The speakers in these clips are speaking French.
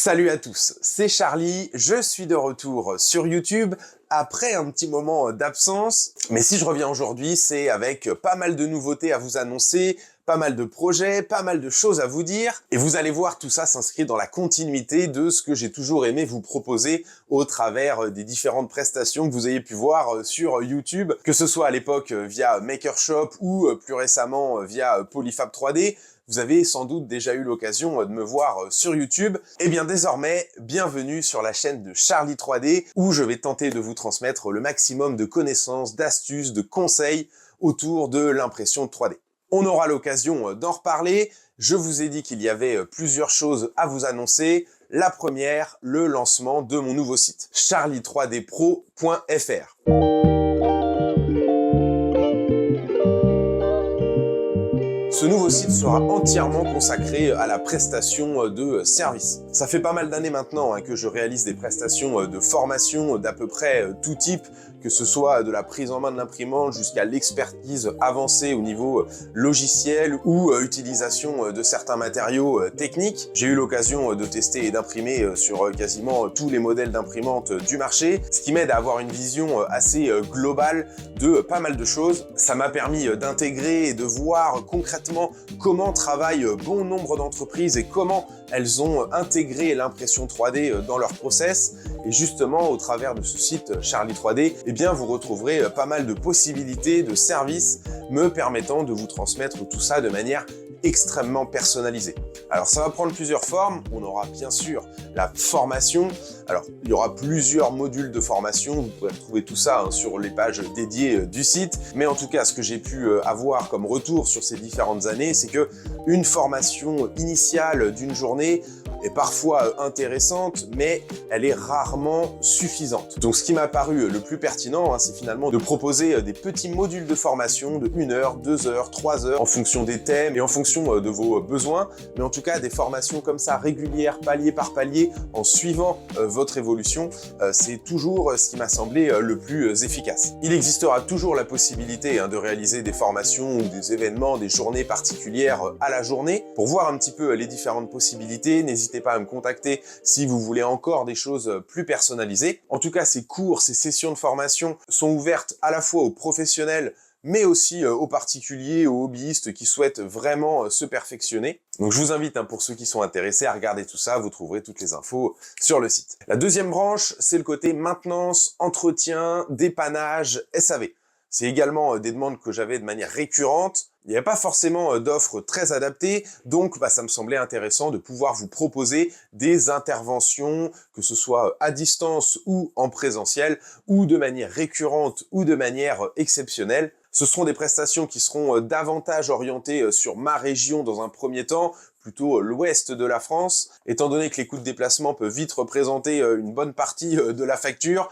Salut à tous, c'est Charlie, je suis de retour sur YouTube après un petit moment d'absence. Mais si je reviens aujourd'hui, c'est avec pas mal de nouveautés à vous annoncer, pas mal de projets, pas mal de choses à vous dire. Et vous allez voir, tout ça s'inscrit dans la continuité de ce que j'ai toujours aimé vous proposer au travers des différentes prestations que vous avez pu voir sur YouTube, que ce soit à l'époque via MakerShop ou plus récemment via Polyfab 3D. Vous avez sans doute déjà eu l'occasion de me voir sur YouTube. Et bien désormais, bienvenue sur la chaîne de Charlie 3D où je vais tenter de vous transmettre le maximum de connaissances, d'astuces, de conseils autour de l'impression 3D. On aura l'occasion d'en reparler. Je vous ai dit qu'il y avait plusieurs choses à vous annoncer. La première, le lancement de mon nouveau site, charlie3dpro.fr. Ce nouveau site sera entièrement consacré à la prestation de services. Ça fait pas mal d'années maintenant que je réalise des prestations de formation d'à peu près tout type, que ce soit de la prise en main de l'imprimante jusqu'à l'expertise avancée au niveau logiciel ou utilisation de certains matériaux techniques. J'ai eu l'occasion de tester et d'imprimer sur quasiment tous les modèles d'imprimantes du marché, ce qui m'aide à avoir une vision assez globale de pas mal de choses. Ça m'a permis d'intégrer et de voir concrètement comment travaillent bon nombre d'entreprises et comment elles ont intégré l'impression 3D dans leur process. Et justement, au travers de ce site Charlie 3D, eh bien, vous retrouverez pas mal de possibilités, de services me permettant de vous transmettre tout ça de manière extrêmement personnalisée. Alors ça va prendre plusieurs formes. On aura bien sûr la formation. Alors il y aura plusieurs modules de formation. Vous pouvez retrouver tout ça sur les pages dédiées du site. Mais en tout cas, ce que j'ai pu avoir comme retour sur ces différentes années, c'est que une formation initiale d'une journée est parfois intéressante, mais elle est rarement suffisante. Donc ce qui m'a paru le plus pertinent, c'est finalement de proposer des petits modules de formation de 1 heure, 2 heures, 3 heures, en fonction des thèmes et en fonction de vos besoins, mais en tout cas des formations comme ça régulières, palier par palier, en suivant votre évolution, c'est toujours ce qui m'a semblé le plus efficace. Il existera toujours la possibilité de réaliser des formations ou des événements, des journées particulières à la journée. Pour voir un petit peu les différentes possibilités, n'hésitez pas à me contacter si vous voulez encore des choses plus personnalisées. En tout cas, ces cours, ces sessions de formation sont ouvertes à la fois aux professionnels, mais aussi aux particuliers, aux hobbyistes qui souhaitent vraiment se perfectionner. Donc je vous invite, pour ceux qui sont intéressés, à regarder tout ça, vous trouverez toutes les infos sur le site. La deuxième branche, c'est le côté maintenance, entretien, dépannage, SAV. C'est également des demandes que j'avais de manière récurrente. Il n'y avait pas forcément d'offres très adaptées, donc ça me semblait intéressant de pouvoir vous proposer des interventions, que ce soit à distance ou en présentiel, ou de manière récurrente ou de manière exceptionnelle. Ce seront des prestations qui seront davantage orientées sur ma région dans un premier temps, plutôt l'ouest de la France. Étant donné que les coûts de déplacement peuvent vite représenter une bonne partie de la facture,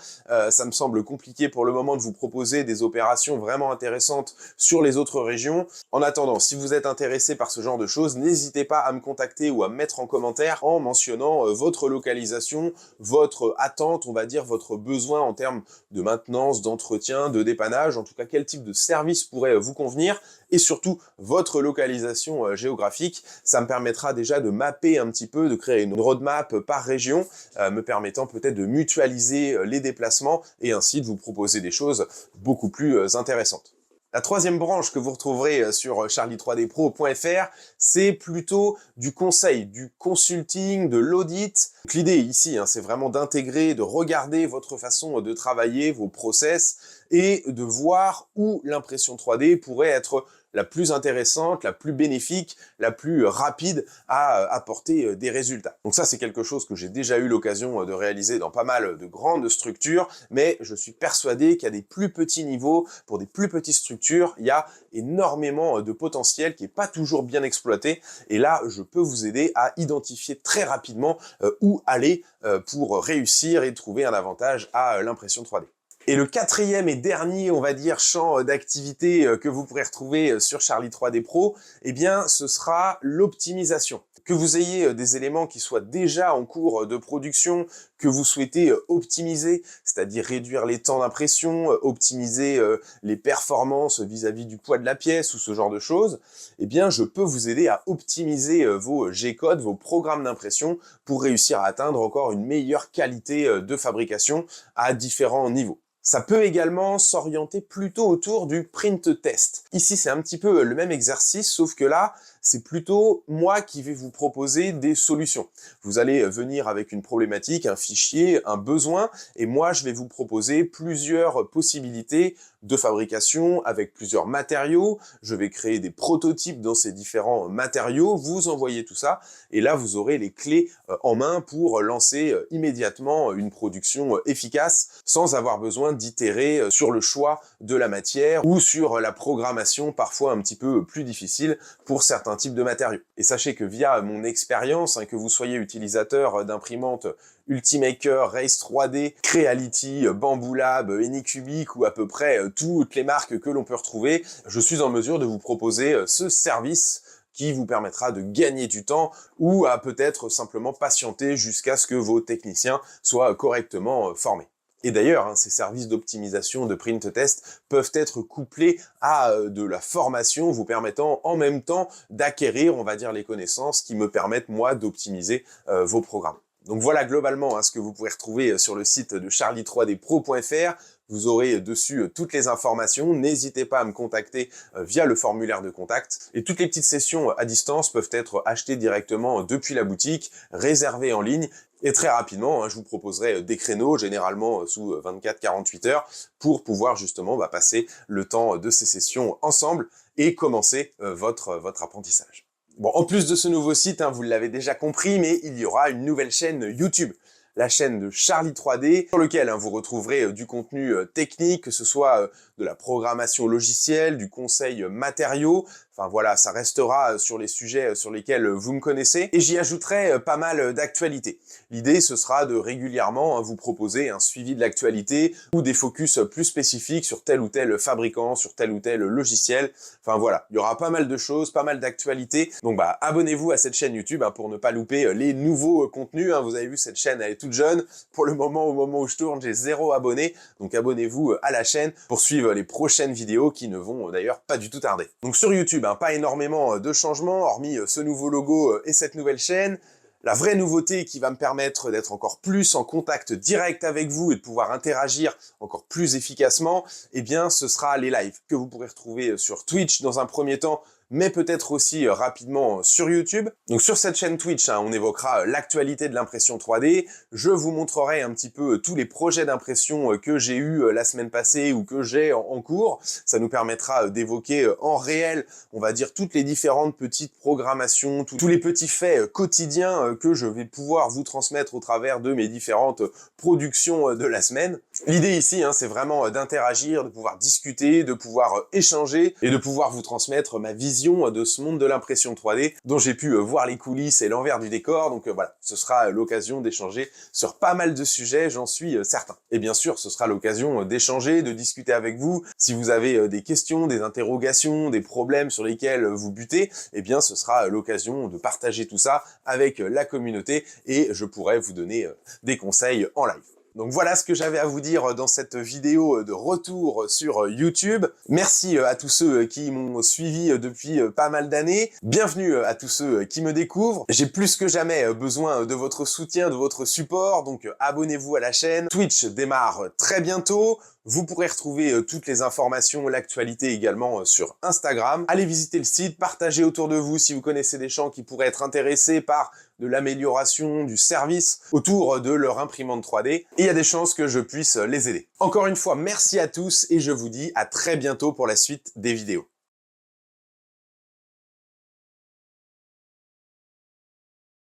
ça me semble compliqué pour le moment de vous proposer des opérations vraiment intéressantes sur les autres régions. En attendant, si vous êtes intéressé par ce genre de choses, n'hésitez pas à me contacter ou à me mettre en commentaire en mentionnant votre localisation, votre attente, on va dire votre besoin en termes de maintenance, d'entretien, de dépannage, en tout cas quel type de service pourrait vous convenir, et surtout votre localisation géographique. Ça me permettra déjà de mapper un petit peu, de créer une roadmap par région, me permettant peut-être de mutualiser les déplacements et ainsi de vous proposer des choses beaucoup plus intéressantes. La troisième branche que vous retrouverez sur charlie3dpro.fr, c'est plutôt du conseil, du consulting, de l'audit. L'idée ici, c'est vraiment d'intégrer, de regarder votre façon de travailler, vos process, et de voir où l'impression 3D pourrait être la plus intéressante, la plus bénéfique, la plus rapide à apporter des résultats. Donc ça, c'est quelque chose que j'ai déjà eu l'occasion de réaliser dans pas mal de grandes structures, mais je suis persuadé qu'à des plus petits niveaux, pour des plus petites structures, il y a énormément de potentiel qui n'est pas toujours bien exploité. Et là, je peux vous aider à identifier très rapidement où aller pour réussir et trouver un avantage à l'impression 3D. Et le quatrième et dernier, on va dire, champ d'activité que vous pourrez retrouver sur Charlie 3D Pro, eh bien, ce sera l'optimisation. Que vous ayez des éléments qui soient déjà en cours de production, que vous souhaitez optimiser, c'est-à-dire réduire les temps d'impression, optimiser les performances vis-à-vis du poids de la pièce ou ce genre de choses, eh bien je peux vous aider à optimiser vos G-codes, vos programmes d'impression pour réussir à atteindre encore une meilleure qualité de fabrication à différents niveaux. Ça peut également s'orienter plutôt autour du print test. Ici, c'est un petit peu le même exercice, sauf que là, c'est plutôt moi qui vais vous proposer des solutions. Vous allez venir avec une problématique, un fichier, un besoin, et moi, je vais vous proposer plusieurs possibilités de fabrication avec plusieurs matériaux. Je vais créer des prototypes dans ces différents matériaux, vous envoyez tout ça, et là, vous aurez les clés en main pour lancer immédiatement une production efficace sans avoir besoin d'itérer sur le choix de la matière ou sur la programmation parfois un petit peu plus difficile pour certains types de matériaux. Et sachez que via mon expérience, que vous soyez utilisateur d'imprimantes Ultimaker, Race 3D, Creality, Bambu Lab, Anycubic ou à peu près toutes les marques que l'on peut retrouver, je suis en mesure de vous proposer ce service qui vous permettra de gagner du temps ou à peut-être simplement patienter jusqu'à ce que vos techniciens soient correctement formés. Et d'ailleurs, ces services d'optimisation de print test peuvent être couplés à de la formation vous permettant en même temps d'acquérir, on va dire, les connaissances qui me permettent, moi, d'optimiser vos programmes. Donc voilà globalement ce que vous pouvez retrouver sur le site de charlie3dpro.fr. Vous aurez dessus toutes les informations. N'hésitez pas à me contacter via le formulaire de contact. Et toutes les petites sessions à distance peuvent être achetées directement depuis la boutique, réservées en ligne. Et très rapidement, je vous proposerai des créneaux, généralement sous 24-48 heures, pour pouvoir justement passer le temps de ces sessions ensemble et commencer votre apprentissage. Bon, en plus de ce nouveau site, vous l'avez déjà compris, mais il y aura une nouvelle chaîne YouTube. La chaîne de Charlie 3D, sur lequel vous retrouverez du contenu technique, que ce soit de la programmation logicielle, du conseil matériaux. Enfin voilà, ça restera sur les sujets sur lesquels vous me connaissez. Et j'y ajouterai pas mal d'actualités. L'idée, ce sera de régulièrement vous proposer un suivi de l'actualité ou des focus plus spécifiques sur tel ou tel fabricant, sur tel ou tel logiciel. Enfin voilà, il y aura pas mal de choses, pas mal d'actualités. Donc abonnez-vous à cette chaîne YouTube pour ne pas louper les nouveaux contenus. Vous avez vu, cette chaîne, elle est toute jeune. Pour le moment, au moment où je tourne, j'ai 0 abonnés. Donc abonnez-vous à la chaîne pour suivre les prochaines vidéos qui ne vont d'ailleurs pas du tout tarder. Donc sur YouTube, pas énormément de changements, hormis ce nouveau logo et cette nouvelle chaîne. La vraie nouveauté qui va me permettre d'être encore plus en contact direct avec vous et de pouvoir interagir encore plus efficacement, eh bien ce sera les lives que vous pourrez retrouver sur Twitch dans un premier temps, mais peut-être aussi rapidement sur YouTube. Donc sur cette chaîne Twitch, on évoquera l'actualité de l'impression 3D, je vous montrerai un petit peu tous les projets d'impression que j'ai eu la semaine passée ou que j'ai en cours. Ça nous permettra d'évoquer en réel, on va dire, toutes les différentes petites programmations, tous les petits faits quotidiens que je vais pouvoir vous transmettre au travers de mes différentes productions de la semaine. L'idée ici, c'est vraiment d'interagir, de pouvoir discuter, de pouvoir échanger et de pouvoir vous transmettre ma vision de ce monde de l'impression 3D dont j'ai pu voir les coulisses et l'envers du décor. Donc voilà, ce sera l'occasion d'échanger sur pas mal de sujets, j'en suis certain. Et bien sûr, ce sera l'occasion d'échanger, de discuter avec vous. Si vous avez des questions, des interrogations, des problèmes sur lesquels vous butez, eh bien ce sera l'occasion de partager tout ça avec la communauté et je pourrai vous donner des conseils en live. Donc voilà ce que j'avais à vous dire dans cette vidéo de retour sur YouTube. Merci à tous ceux qui m'ont suivi depuis pas mal d'années. Bienvenue à tous ceux qui me découvrent. J'ai plus que jamais besoin de votre soutien, de votre support, donc abonnez-vous à la chaîne. Twitch démarre très bientôt. Vous pourrez retrouver toutes les informations, l'actualité également sur Instagram. Allez visiter le site, partagez autour de vous si vous connaissez des gens qui pourraient être intéressés par de l'amélioration du service autour de leur imprimante 3D. Et il y a des chances que je puisse les aider. Encore une fois, merci à tous et je vous dis à très bientôt pour la suite des vidéos.